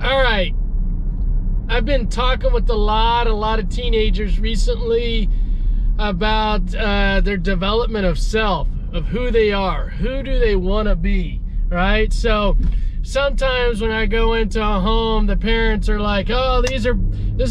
All right. I've been talking with a lot of teenagers recently about their development of self, of who they are, who do they want to be, right? So sometimes when I go into a home, the parents are like, oh, this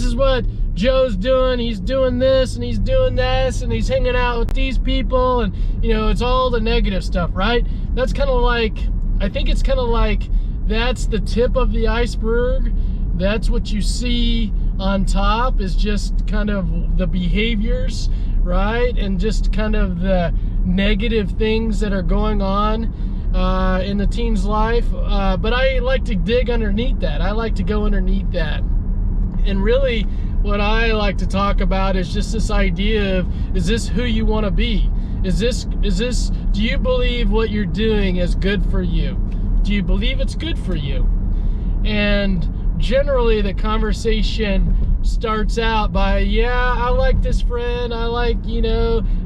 is what Joe's doing. He's doing this and he's doing this and he's hanging out with these people, and it's all the negative stuff, right? That's kind of like, I think it's kind of like that's the tip of the iceberg. That's what you see on top, is just kind of the behaviors, right? And just kind of the negative things that are going on in the teen's life. But I like to dig underneath that. I like to go underneath that. And really what I like to talk about is just this idea of, is this who you want to be? Do you believe what you're doing is good for you? Do you believe it's good for you? And generally the conversation starts out by, yeah, I like this friend, I like,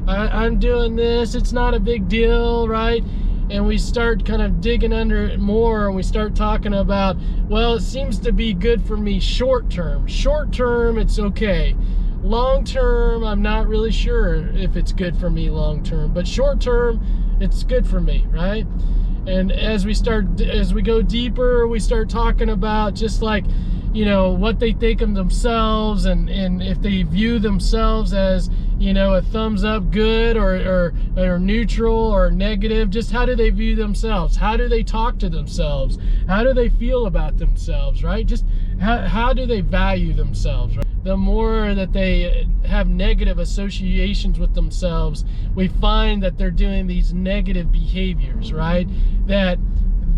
I'm doing this, it's not a big deal, right? And we start kind of digging under it more, and we start talking about, well, it seems to be good for me short term, it's okay. Long term, I'm not really sure if it's good for me long term, but short term, it's good for me, right? And as we go deeper, we start talking about just like, what they think of themselves, and if they view themselves as, a thumbs up good or neutral or negative. Just how do they view themselves? How do they talk to themselves? How do they feel about themselves, right? Just how do they value themselves, right? The more that they have negative associations with themselves, we find that they're doing these negative behaviors, right? That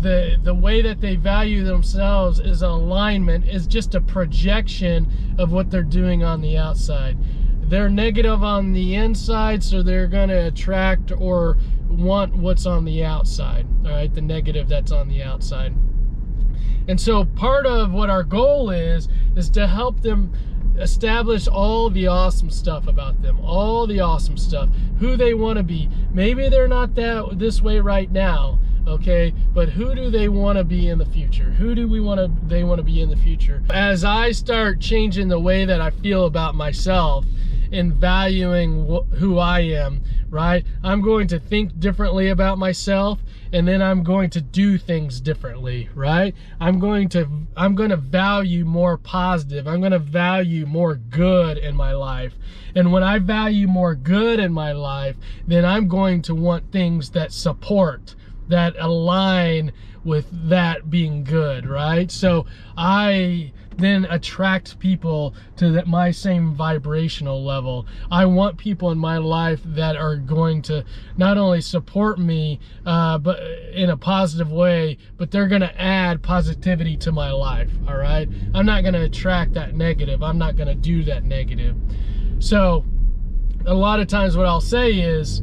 the way that they value themselves is alignment, is just a projection of what they're doing on the outside. They're negative on the inside, so they're going to attract or want what's on the outside, all right? The negative that's on the outside. And so part of what our goal is to help them establish all the awesome stuff about them, all the awesome stuff, who they want to be. Maybe they're not this way right now, okay, but who do they want to be in the future? Who do they want to be in the future? As I start changing the way that I feel about myself and valuing who I am, right? I'm going to think differently about myself, and then I'm going to do things differently, right? I'm going to value more positive. I'm going to value more good in my life. And when I value more good in my life, then I'm going to want things that support, that align with that being good, right? So I then attract people to my same vibrational level. I want people in my life that are going to not only support me, but in a positive way, but they're going to add positivity to my life, all right? I'm not going to attract that negative. I'm not going to do that negative. So a lot of times what I'll say is,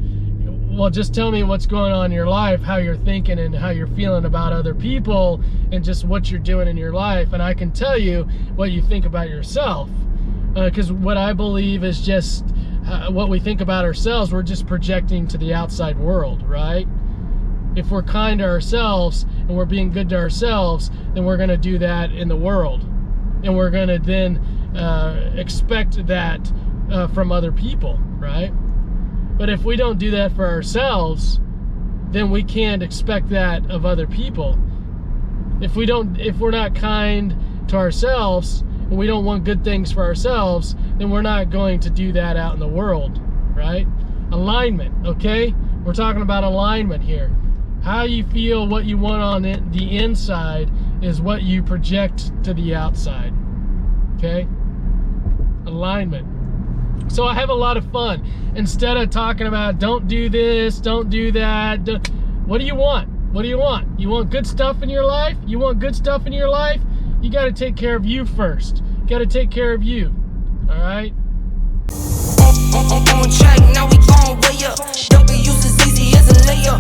well, just tell me what's going on in your life, how you're thinking and how you're feeling about other people, and just what you're doing in your life. And I can tell you what you think about yourself. Because what I believe is just what we think about ourselves, we're just projecting to the outside world, right? If we're kind to ourselves and we're being good to ourselves, then we're going to do that in the world. And we're going to then expect that from other people, right? But if we don't do that for ourselves, then we can't expect that of other people. If we're not kind to ourselves and we don't want good things for ourselves, then we're not going to do that out in the world, right? Alignment, okay? We're talking about alignment here. How you feel, what you want on the inside is what you project to the outside, okay? Alignment. So I have a lot of fun. Instead of talking about don't do this, don't do that, what do you want? What do you want? You want good stuff in your life? You want good stuff in your life? You got to take care of you first. You got to take care of you. All right? On track, now we gon' way up. W's as easy as a layup.